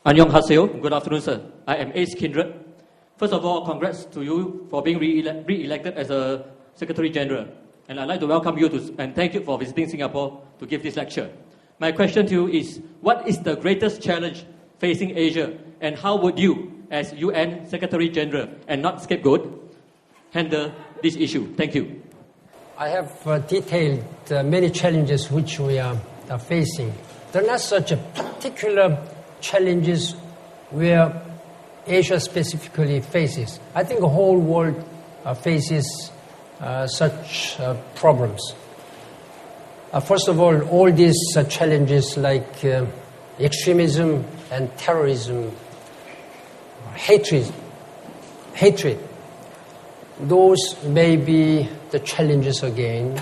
Annyeonghaseyo. Good afternoon, sir. I am Ace Kindred. First of all, congrats to you for being re-elected as a Secretary General. And I'd like to welcome you and thank you for visiting Singapore to give this lecture. My question to you is, what is the greatest challenge facing Asia, and how would you, as UN Secretary General and not scapegoat, handle this issue? Thank you. I have detailed many challenges which we are facing. There are not such a particular challenges where Asia specifically faces. I think the whole world faces such problems. First of all these challenges like extremism and terrorism, hatred, those may be the challenges again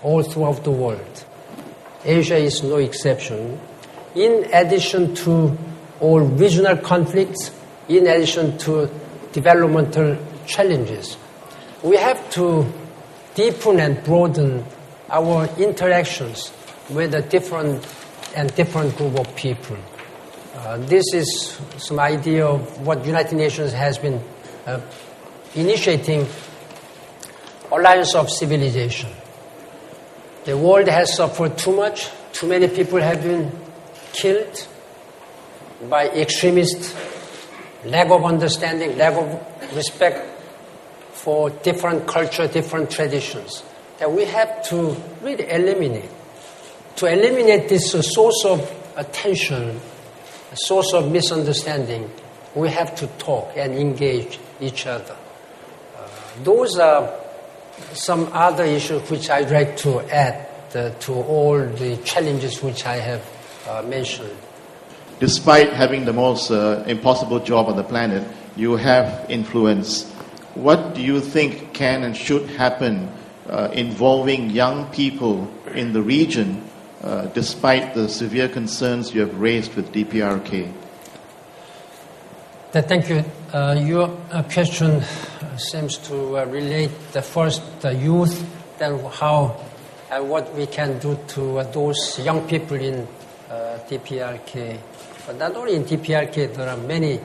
all throughout the world. Asia is no exception. In addition to all regional conflicts, in addition to developmental challenges, we have to deepen and broaden our interactions with a different group of people. This is some idea of what United Nations has been initiating, Alliance of Civilization. The world has suffered too much. Too many people have been killed by extremists, lack of understanding, lack of respect for different culture, different traditions, that we have to really eliminate. To eliminate this source of tension, a source of misunderstanding, we have to talk and engage each other. Those are some other issues which I'd like to add to all the challenges which I have mentioned. Despite having the most impossible job on the planet, you have influence. What do you think can and should happen involving young people in the region, despite the severe concerns you have raised with DPRK? Thank you. Your question seems to relate the first youth, then how and what we can do to those young people in DPRK. But not only in DPRK, there are many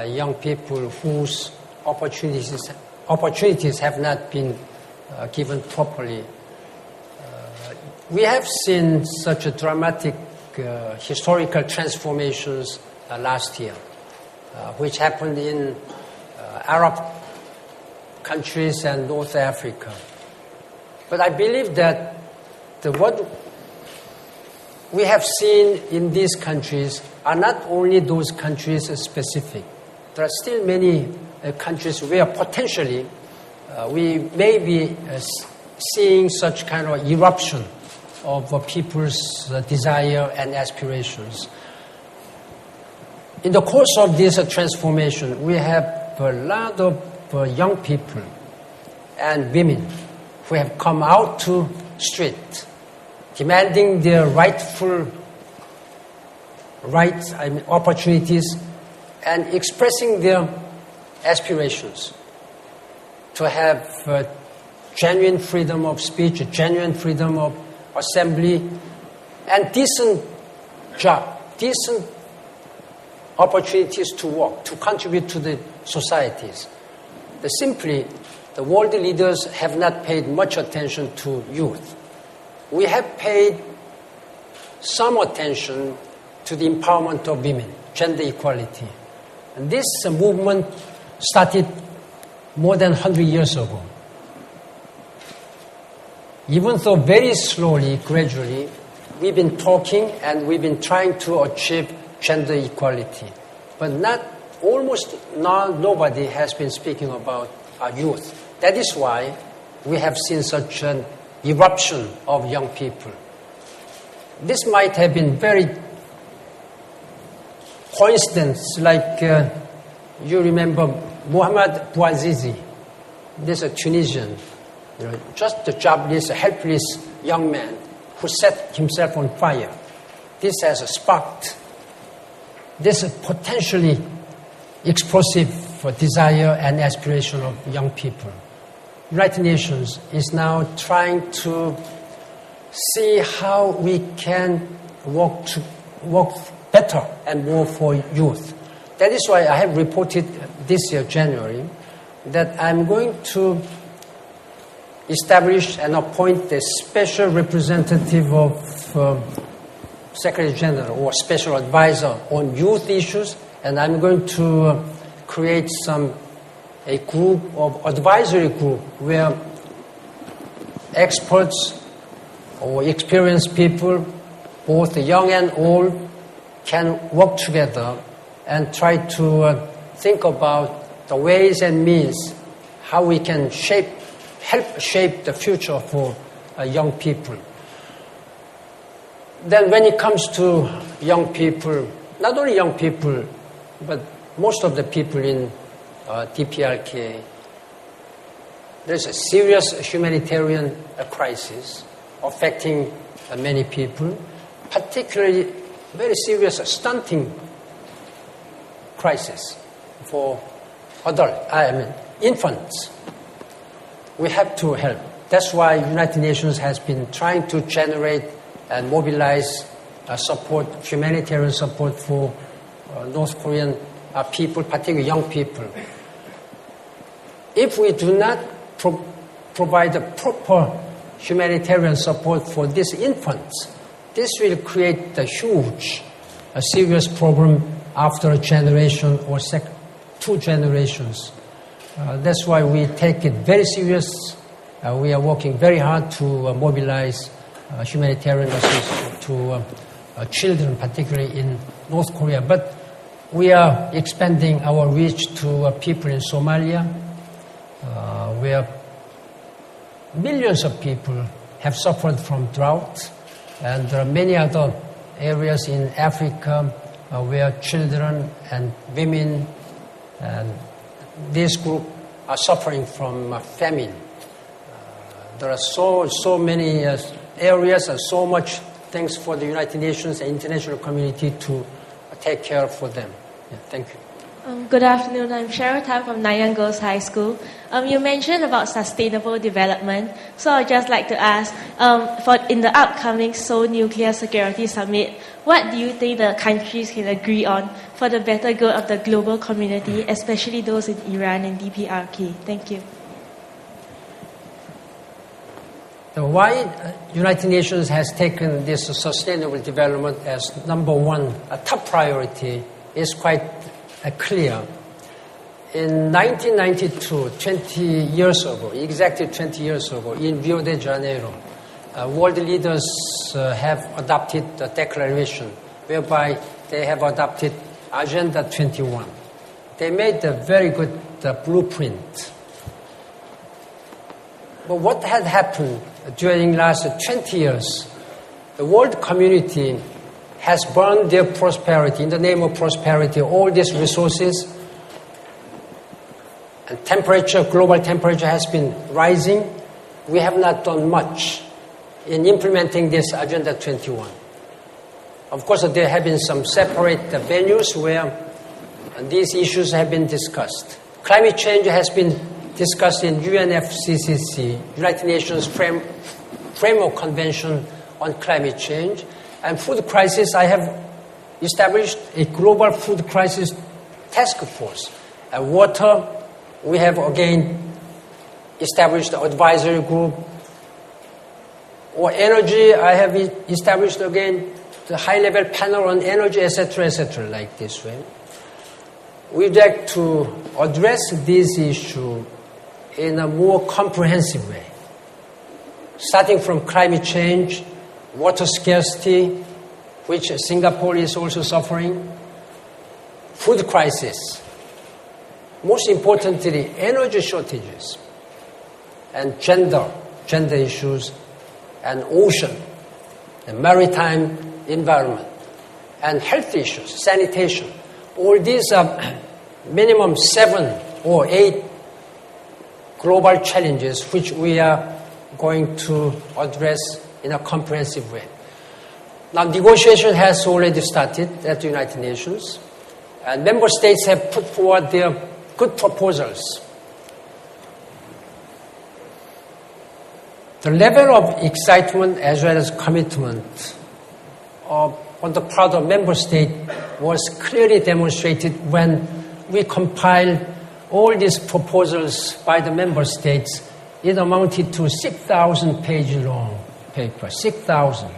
young people whose opportunities have not been given properly. We have seen such a dramatic historical transformations last year, which happened in Arab countries and North Africa. But I believe that what we have seen in these countries are not only those countries specific. There are still many countries where potentially we may be seeing such kind of eruption of people's desire and aspirations. In the course of this transformation, we have a lot of young people and women who have come out to street, demanding their rightful rights and opportunities, and expressing their aspirations to have genuine freedom of speech, genuine freedom of assembly, and decent job, decent opportunities to work, to contribute to the societies. Simply, the world leaders have not paid much attention to youth. We have paid some attention to the empowerment of women, gender equality. And this movement started more than 100 years ago. Even though very slowly, gradually, we've been talking and we've been trying to achieve gender equality. But nobody has been speaking about our youth. That is why we have seen such an eruption of young people. This might have been very coincidence, like you remember Muhammad Bouazizi, this is a Tunisian, just a jobless, helpless young man who set himself on fire. This has sparked this potentially explosive desire and aspiration of young people. United Nations is now trying to see how we can work better and more for youth. That is why I have reported this year, January, that I'm going to establish and appoint a special representative of Secretary General or special advisor on youth issues, and I'm going to create a group of advisory group where experts or experienced people, both young and old, can work together and try to think about the ways and means how we can help shape the future for young people. Then when it comes to young people, not only young people, but most of the people in DPRK, there's a serious humanitarian crisis affecting many people, particularly very serious stunting crisis for infants. We have to help. That's why United Nations has been trying to generate and mobilize humanitarian support for North Korean people, particularly young people. If we do not provide a proper humanitarian support for these infants, this will create a serious problem after a generation or two generations. That's why we take it very serious. We are working very hard to mobilize humanitarian assistance to children, particularly in North Korea. But we are expanding our reach to people in Somalia, where millions of people have suffered from drought, and there are many other areas in Africa where children and women and this group are suffering from famine. There are so many areas and so much things for the United Nations and international community to take care for them. Yeah, thank you. Good afternoon. I'm Cheryl Tan from Nanyang Girls High School. You mentioned about sustainable development. So I'd just like to ask, in the upcoming Seoul Nuclear Security Summit, what do you think the countries can agree on for the better good of the global community, especially those in Iran and DPRK? Thank you. Why United Nations has taken this sustainable development as number one, a top priority, is quite clear. In 1992, 20 years ago, exactly 20 years ago, in Rio de Janeiro, world leaders have adopted a declaration whereby they have adopted Agenda 21. They made a very good blueprint. But what had happened during last 20 years, the world community has burned their prosperity, in the name of prosperity, all these resources, and global temperature has been rising. We have not done much in implementing this Agenda 21. Of course, there have been some separate venues where these issues have been discussed. Climate change has been discussed in UNFCCC, United Nations Framework Convention on Climate Change. And food crisis, I have established a global food crisis task force. And water, we have again established an advisory group. Or energy, I have established again the high-level panel on energy, etc., like this way. We'd like to address this issue in a more comprehensive way, starting from climate change, water scarcity, which Singapore is also suffering, food crisis, most importantly, energy shortages, and gender issues, and ocean, and maritime environment, and health issues, sanitation. All these are minimum 7 or 8 global challenges which we are going to address in a comprehensive way. Now, negotiation has already started at the United Nations, and member states have put forward their good proposals. The level of excitement as well as commitment on the part of member state was clearly demonstrated when we compiled all these proposals by the member states. It amounted to 6,000 page long paper, 6,000.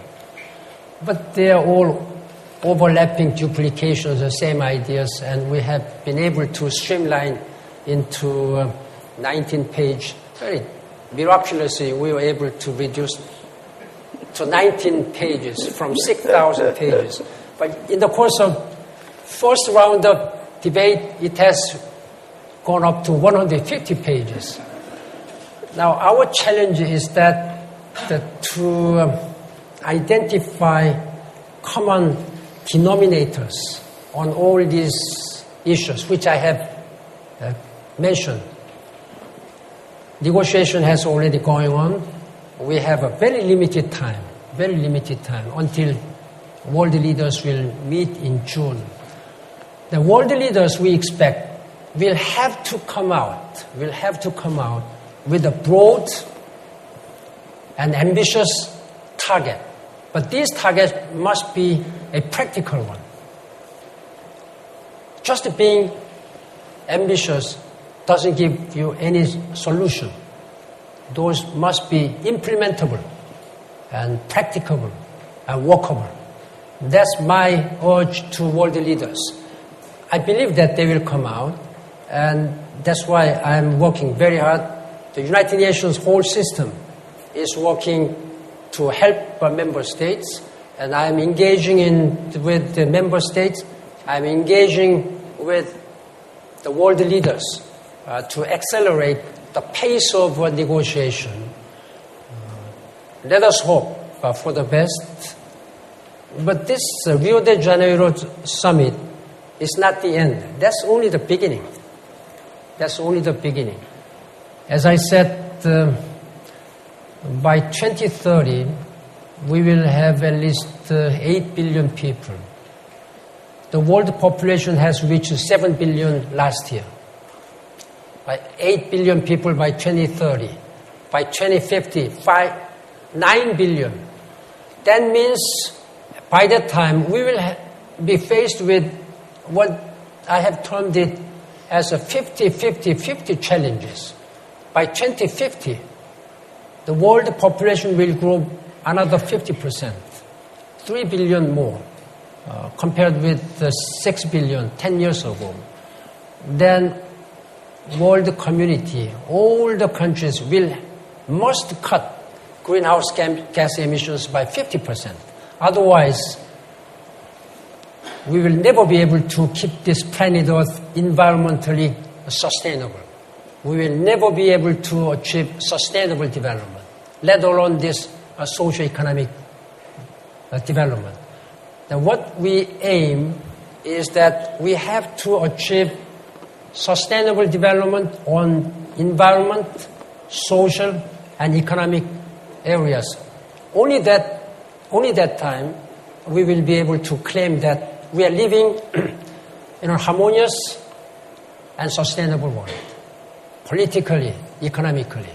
But they are all overlapping duplications, the same ideas, and we have been able to streamline into 19-page. Very miraculously, we were able to reduce to 19 pages from 6,000 pages. But in the course of first round of debate, it has gone up to 150 pages. Now, our challenge is that to identify common denominators on all these issues, which I have mentioned. Negotiation has already going on. We have a very limited time until world leaders will meet in June. The world leaders we expect will have to come out with a broad and ambitious target. But this target must be a practical one. Just being ambitious doesn't give you any solution. Those must be implementable and practicable and workable. That's my urge to world leaders. I believe that they will come out, and that's why I'm working very hard. The United Nations whole system is working to help member states, and I'm engaging with the member states. I'm engaging with the world leaders to accelerate the pace of negotiation. Let us hope for the best. But this Rio de Janeiro summit is not the end. That's only the beginning. That's only the beginning. As I said, by 2030, we will have at least 8 billion people. The world population has reached 7 billion last year. By 8 billion people by 2030. By 2050, 9 billion. That means by that time we will be faced with what I have termed it as a 50-50-50 challenges. By 2050, the world population will grow another 50%, 3 billion more, compared with the 6 billion 10 years ago. Then world community, all the countries must cut greenhouse gas emissions by 50%. Otherwise, we will never be able to keep this planet Earth environmentally sustainable. We will never be able to achieve sustainable development, let alone this socio-economic development. Now, what we aim is that we have to achieve sustainable development on environment, social, and economic areas. Only that time we will be able to claim that we are living in a harmonious and sustainable world, politically, economically.